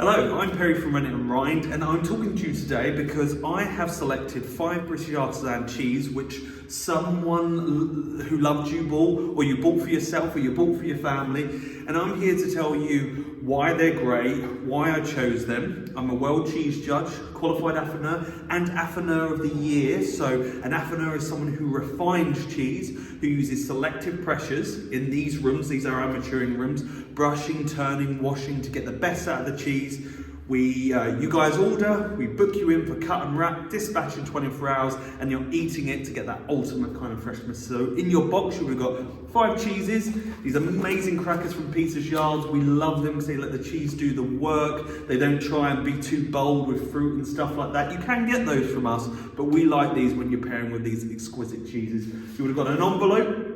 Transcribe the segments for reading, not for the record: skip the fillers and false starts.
Hello, I'm Perry from Rennet and Rind, and I'm talking to you today because I have selected 5 British artisan cheese which someone who loved you bought, or you bought for yourself, or you bought for your family, and I'm here to tell you why they're great, why I chose them. I'm a world cheese judge, qualified affineur, and affineur of the year. So an affineur is someone who refines cheese, who uses selective pressures in these rooms. These are our maturing rooms, brushing, turning, washing to get the best out of the cheese. You guys order, we book you in for cut and wrap, dispatch in 24 hours, and you're eating it to get that ultimate kind of freshness. So in your box, you've got 5 cheeses, these amazing crackers from Peter's Yards. We love them because they let the cheese do the work. They don't try and be too bold with fruit and stuff like that. You can get those from us, but we like these when you're pairing with these exquisite cheeses. You would have got an envelope.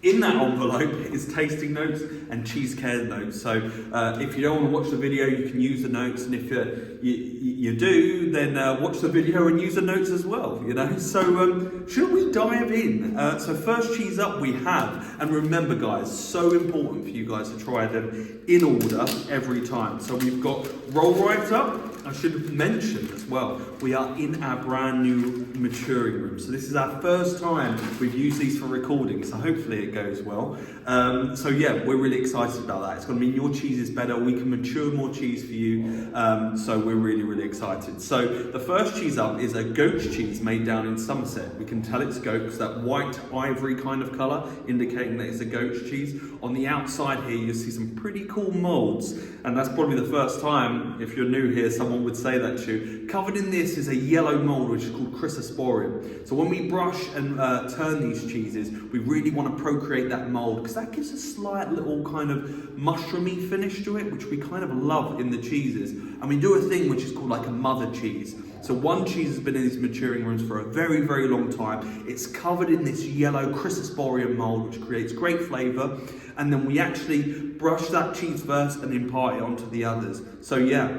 In that envelope is tasting notes and cheese care notes. So if you don't want to watch the video, you can use the notes, and if you do, then watch the video and use the notes as well. You know. So should we dive in? So first cheese up we have, and remember, guys, so important for you guys to try them in order every time. So we've got Rollright up. I should mention as well, we are in our brand new maturing room. So this is our first time we've used these for recording, so hopefully it goes well. So yeah, we're really excited about that. It's going to mean your cheese is better, we can mature more cheese for you, so we're really excited. So the first cheese up is a goat cheese made down in Somerset. We can tell it's goat because that white ivory kind of colour, indicating that it's a goat's cheese. On the outside here, you'll see some pretty cool moulds, and that's probably the first time, if you're new here, someone would say that to you. Covered in this is a yellow mould which is called chrysosporium. So when we brush and turn these cheeses, we really want to procreate that mould because that gives a slight little kind of mushroomy finish to it, which we kind of love in the cheeses. And we do a thing which is called like a mother cheese. So one cheese has been in these maturing rooms for a very long time. It's covered in this yellow chrysosporium mould which creates great flavour, and then we actually brush that cheese first and impart it onto the others. So yeah,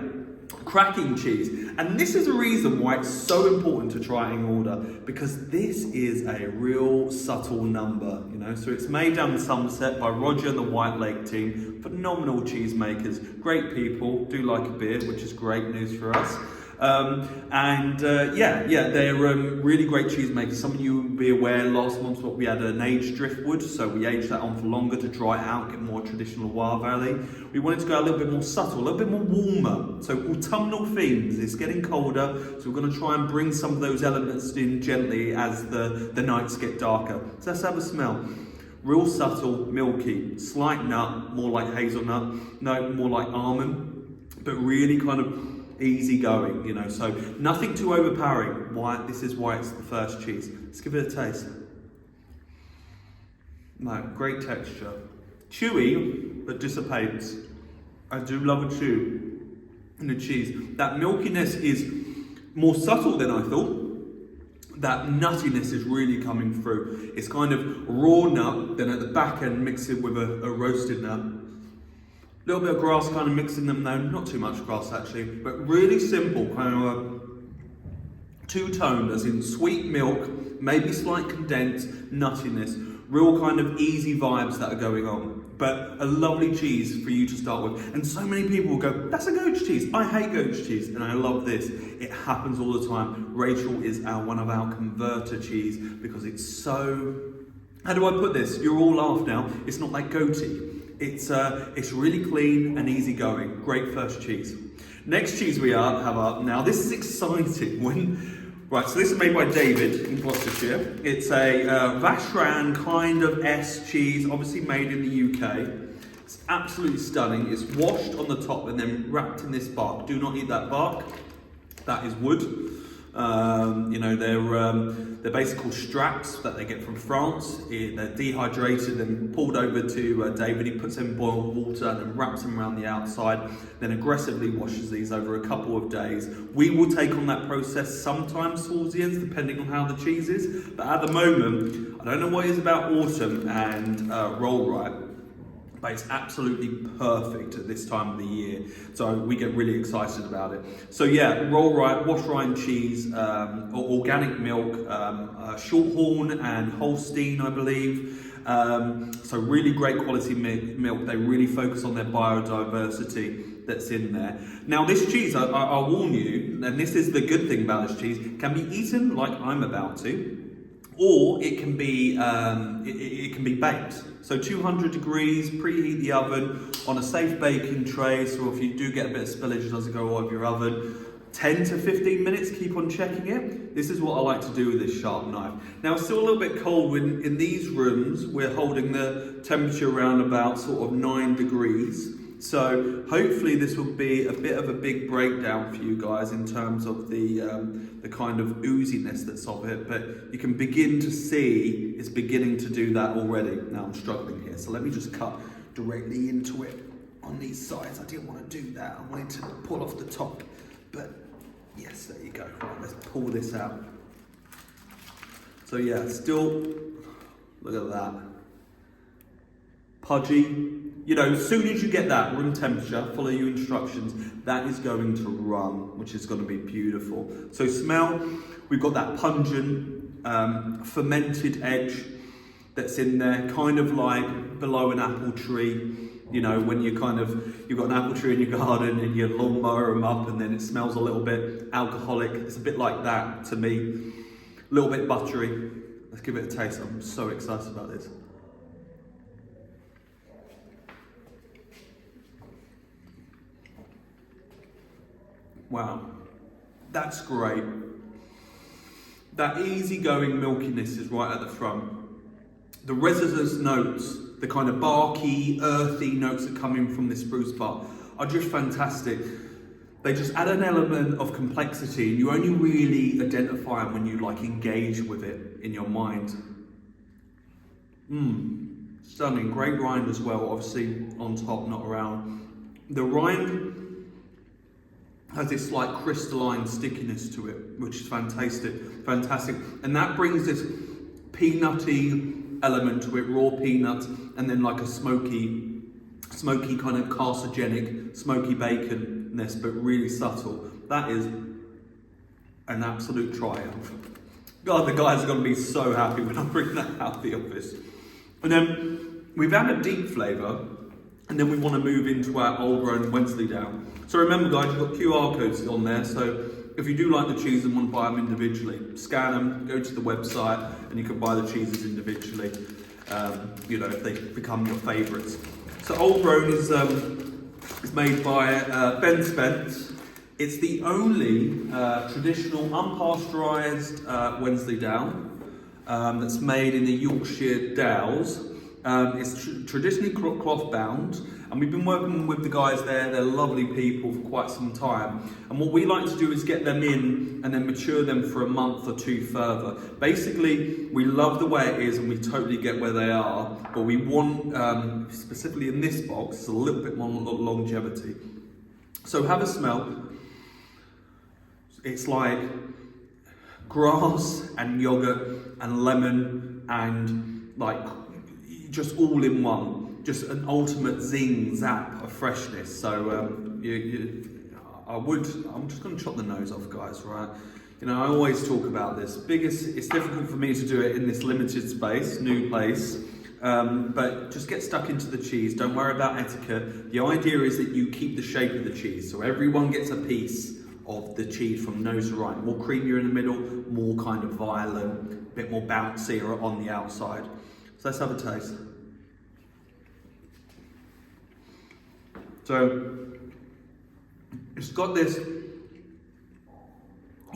cracking cheese. And this is a reason why it's so important to try in order, because this is a real subtle number, you know. So it's made down in Somerset by Roger and the White Lake team, phenomenal cheesemakers, great people, do like a beer, which is great news for us. They're really great cheesemakers. Some of you will be aware last month we had an aged driftwood, so we aged that on for longer to dry it out, get more traditional Loire Valley. We wanted to go a little bit more subtle, a little bit more warmer. So autumnal themes, it's getting colder, so we're going to try and bring some of those elements in gently as the nights get darker. So let's have a smell. Real subtle, milky, slight nut, more like hazelnut, no, more like almond, but really kind of easy going, you know, so nothing too overpowering. This is why it's the first cheese. Let's give it a taste. No, great texture. Chewy, but dissipates. I do love a chew in the cheese. That milkiness is more subtle than I thought. That nuttiness is really coming through. It's kind of raw nut, then at the back end mix it with a roasted nut. A little bit of grass kind of mixing them though, not too much grass actually, but really simple, kind of two-toned, as in sweet milk, maybe slight condensed, nuttiness, real kind of easy vibes that are going on. But a lovely cheese for you to start with. And so many people will go, that's a goat's cheese, I hate goat's cheese, and I love this. It happens all the time. Rachel is one of our converter cheese because it's so, how do I put this? You'll all laugh now, it's not like goaty. It's really clean and easy going. Great first cheese. Next cheese we have up now. This is exciting. Right, so this is made by David in Gloucestershire. It's a Vacherin kind of S cheese, obviously made in the UK. It's absolutely stunning. It's washed on the top and then wrapped in this bark. Do not eat that bark. That is wood. They're basically called straps that they get from France. They're dehydrated and pulled over to David. He puts them in boiled water and then wraps them around the outside, then aggressively washes these over a couple of days. We will take on that process sometimes towards the end, depending on how the cheese is. But at the moment, I don't know what it is about autumn and Rollright, but it's absolutely perfect at this time of the year. So we get really excited about it. So yeah, Rollright, wash rind cheese, organic milk, Shorthorn and Holstein, I believe. So really great quality milk. They really focus on their biodiversity. that's in there. Now this cheese, I'll warn you, and this is the good thing about this cheese, can be eaten like I'm about to, or it can be it can be baked. So 200 degrees, preheat the oven on a safe baking tray. So if you do get a bit of spillage, it doesn't go all over your oven. 10 to 15 minutes, keep on checking it. This is what I like to do with this sharp knife. Now it's still a little bit cold when in these rooms we're holding the temperature around about sort of 9 degrees. So hopefully this will be a bit of a big breakdown for you guys in terms of the kind of ooziness that's of it, but you can begin to see it's beginning to do that already. Now I'm struggling here, so let me just cut directly into it on these sides. I didn't want to do that, I wanted to pull off the top, but yes, there you go. Right, let's pull this out. So yeah, still, look at that. Pudgy. You know, as soon as you get that room temperature, follow your instructions, that is going to run, which is going to be beautiful. So smell, we've got that pungent, fermented edge that's in there, kind of like below an apple tree. You know, when you've got an apple tree in your garden and you lawnmower them up and then it smells a little bit alcoholic. It's a bit like that to me. A little bit buttery. Let's give it a taste. I'm so excited about this. Wow, that's great. That easygoing milkiness is right at the front. The resinous notes, the kind of barky, earthy notes that come in from this spruce bark are just fantastic. They just add an element of complexity, and you only really identify them when you like engage with it in your mind. Stunning, great rind as well, obviously on top, not around. The rind has this slight crystalline stickiness to it, which is fantastic. And that brings this peanutty element to it, raw peanuts, and then like a smoky kind of carcinogenic, smoky baconness, but really subtle. That is an absolute triumph. God, the guys are going to be so happy when I bring that out of the office. And then we've had a deep flavour, and then we want to move into our old Roan Wensleydale. So remember guys, you've got QR codes on there, so if you do like the cheese and want to buy them individually, scan them, go to the website, and you can buy the cheeses individually, you know, if they become your favourites. So Old Roan is made by Ben Spence. It's the only traditional unpasteurised Wensleydale that's made in the Yorkshire Dales. It's traditionally cloth bound, and we've been working with the guys there. They're lovely people for quite some time, and what we like to do is get them in and then mature them for a month or two further. Basically, we love the way it is and we totally get where they are, but we want, specifically in this box, a little bit more longevity. So have a smell. It's like grass and yogurt and lemon and like just all in one, just an ultimate zing zap of freshness. So I'm just going to chop the nose off, guys, right? You know, I always talk about this. It's difficult for me to do it in this limited space, new place, but just get stuck into the cheese. Don't worry about etiquette. The idea is that you keep the shape of the cheese, so everyone gets a piece of the cheese from nose to right. More creamier in the middle, more kind of violent, a bit more bouncier on the outside. So let's have a taste. So it's got this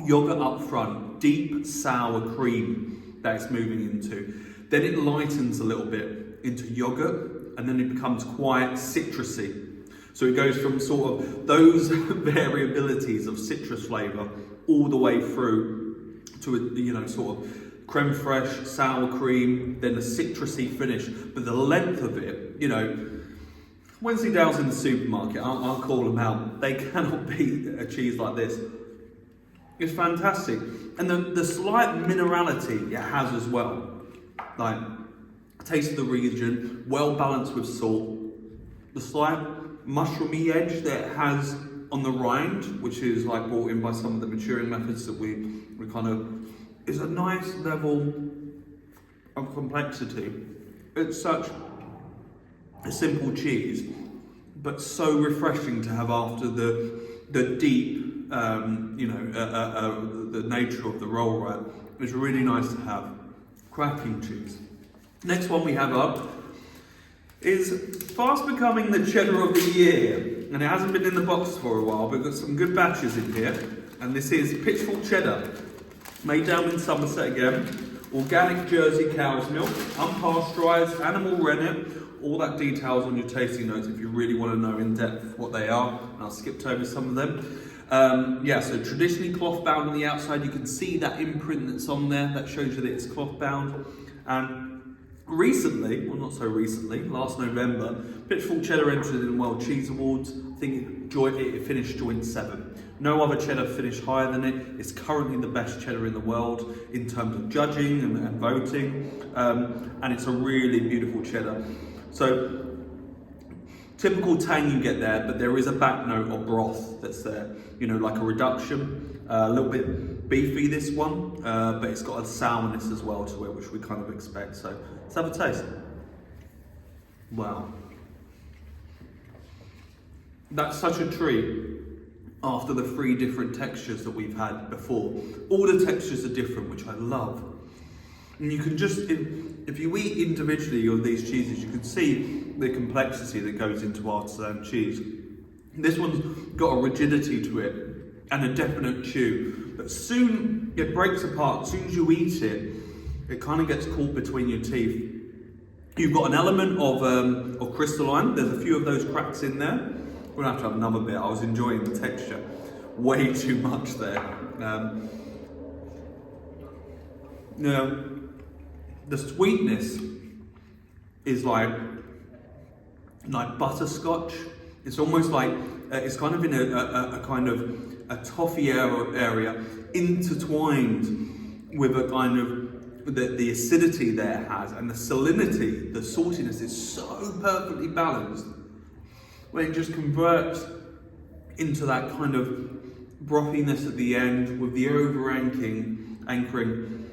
yogurt up front, deep sour cream that it's moving into. Then it lightens a little bit into yogurt, and then it becomes quite citrusy. So it goes from sort of those variabilities of citrus flavour all the way through to a, you know, sort of creme fraiche, sour cream, then a citrusy finish. But the length of it, you know, Wensleydales in the supermarket, I'll call them out. They cannot beat a cheese like this. It's fantastic. And the slight minerality it has as well. Like, taste of the region, well balanced with salt. The slight mushroomy edge that it has on the rind, which is like brought in by some of the maturing methods that we kind of, is a nice level of complexity. It's such a simple cheese, but so refreshing to have after the deep, the nature of the Rollright. It's really nice to have. Cracking cheese. Next one we have up is fast becoming the cheddar of the year, and it hasn't been in the box for a while, but we've got some good batches in here, and this is Pitchfork cheddar, made down in Somerset again, organic Jersey cow's milk, unpasteurised, animal rennet, all that details on your tasting notes if you really want to know in depth what they are, and I skipped over some of them. So traditionally cloth bound on the outside, you can see that imprint that's on there, that shows you that it's cloth bound. And recently, well not so recently, last November, Pitchfork cheddar entered in World Cheese Awards. I think it finished joint 7. No other cheddar finished higher than it. It's currently the best cheddar in the world in terms of judging and voting, and it's a really beautiful cheddar. So typical tang you get there, but there is a back note of broth that's there, like a reduction, a little bit beefy this one, but it's got a sourness as well to it, which we kind of expect. So let's have a taste. Wow. That's such a treat after the 3 different textures that we've had before. All the textures are different, which I love. And you can just, if you eat individually of these cheeses, you can see the complexity that goes into artisan cheese. This one's got a rigidity to it and a definite chew, but soon it breaks apart. As soon as you eat it, it kind of gets caught between your teeth. You've got an element of crystalline. There's a few of those cracks in there. We're gonna have to have another bit. I was enjoying the texture way too much there. The sweetness is like butterscotch. It's almost like it's kind of in a kind of a toffee area intertwined with a kind of the acidity there it has, and the salinity, the saltiness is so perfectly balanced when it just converts into that kind of brothiness at the end with the anchoring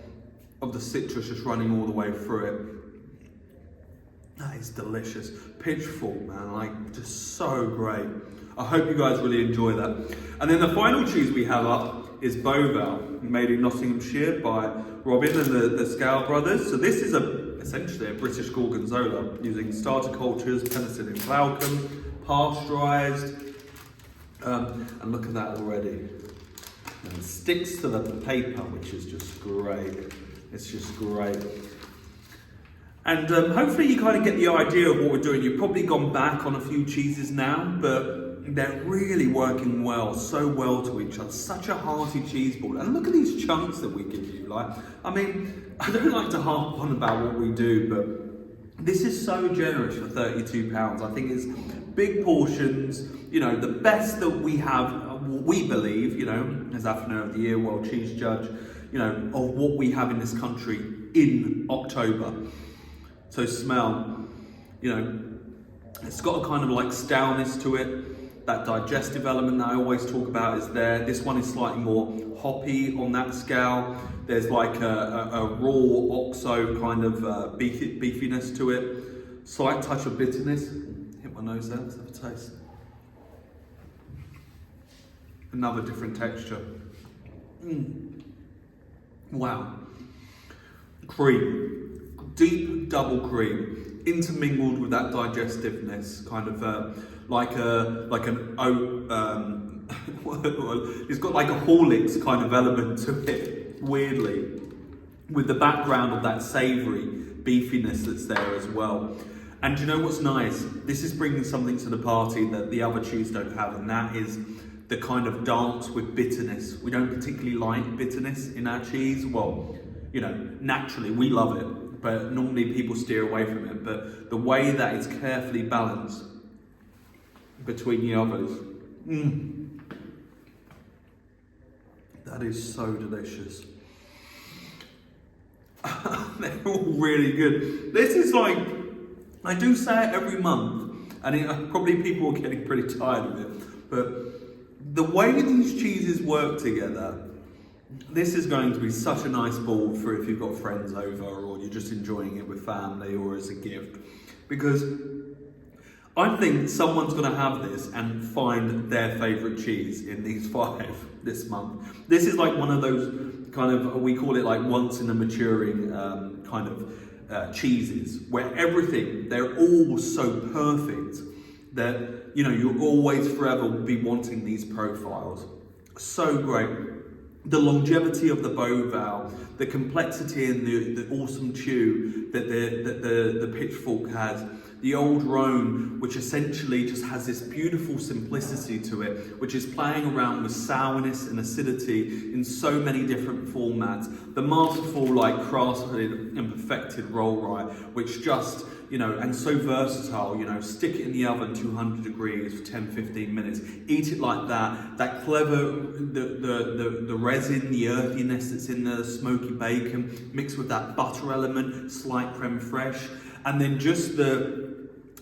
of the citrus just running all the way through it. That is delicious. Pitchfork, man, just so great. I hope you guys really enjoy that. And then the final cheese we have up is Beauvale, made in Nottinghamshire by Robin and the Scale brothers. So this is essentially a British gorgonzola using starter cultures, penicillin glaucum, pasteurised, and look at that already. And it sticks to the paper, which is just great. It's just great. And hopefully you kind of get the idea of what we're doing. You've probably gone back on a few cheeses now, but they're really working so well to each other. Such a hearty cheese ball. And look at these chunks that we give you. I don't like to harp on about what we do, but this is so generous for £32. I think it's big portions, the best that we have, we believe, as Autumnal of the Year, World Cheese Judge, of what we have in this country in October. So smell, it's got a kind of stoutness to it. That digestive element that I always talk about is there. This one is slightly more hoppy on that scale. There's like a raw oxo kind of beefiness to it. Slight touch of bitterness. Hit my nose there, let's have a taste. Another different texture. Wow. Cream. Deep double cream, intermingled with that digestiveness, kind of like an oat. It's got like a Horlicks kind of element to it, weirdly, with the background of that savoury beefiness that's there as well. And do you know what's nice? This is bringing something to the party that the other cheese don't have, and that is the kind of dance with bitterness. We don't particularly like bitterness in our cheese. Well, naturally we love it, but normally people steer away from it. But the way that it's carefully balanced between the others, that is so delicious. They're all really good. This is I do say it every month, and probably people are getting pretty tired of it, but the way these cheeses work together, this is going to be such a nice ball for if you've got friends over or you're just enjoying it with family or as a gift. Because I think someone's going to have this and find their favourite cheese in these 5 this month. This is like one of those kind of, we call it like once in a maturing kind of cheeses, where everything, they're all so perfect that, you know, you'll always forever be wanting these profiles. So great. The longevity of the Beauvale, the complexity and the awesome chew that the Pitchfork has, the old Roan, which essentially just has this beautiful simplicity to it, which is playing around with sourness and acidity in so many different formats. The masterful, like, crafted and perfected Rollright, which just, you know, and so versatile, you know, stick it in the oven 200 degrees for 10-15 minutes, eat it like that. That clever, the resin, the earthiness that's in the smoky bacon, mixed with that butter element, slight creme fraiche, and then just the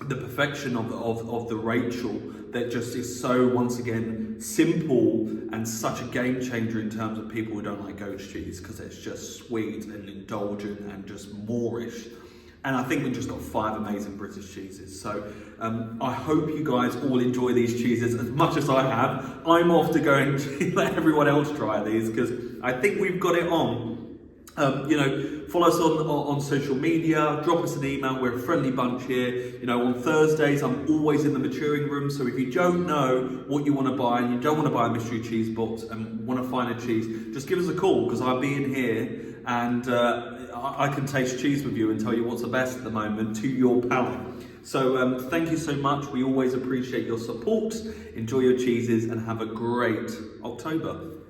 perfection of the Rachel that just is so, once again, simple and such a game changer in terms of people who don't like goat cheese, because it's just sweet and indulgent and just moorish. And I think we've just got 5 amazing British cheeses. So I hope you guys all enjoy these cheeses as much as I have. I'm off to go and let everyone else try these, because I think we've got it on. You know, follow us on social media, drop us an email. We're a friendly bunch here. You know, on Thursdays, I'm always in the maturing room. So if you don't know what you want to buy and you don't want to buy a mystery cheese box and want to find a cheese, just give us a call, because I'll be in here and I can taste cheese with you and tell you what's the best at the moment to your palate. So thank you so much. We always appreciate your support. Enjoy your cheeses and have a great October.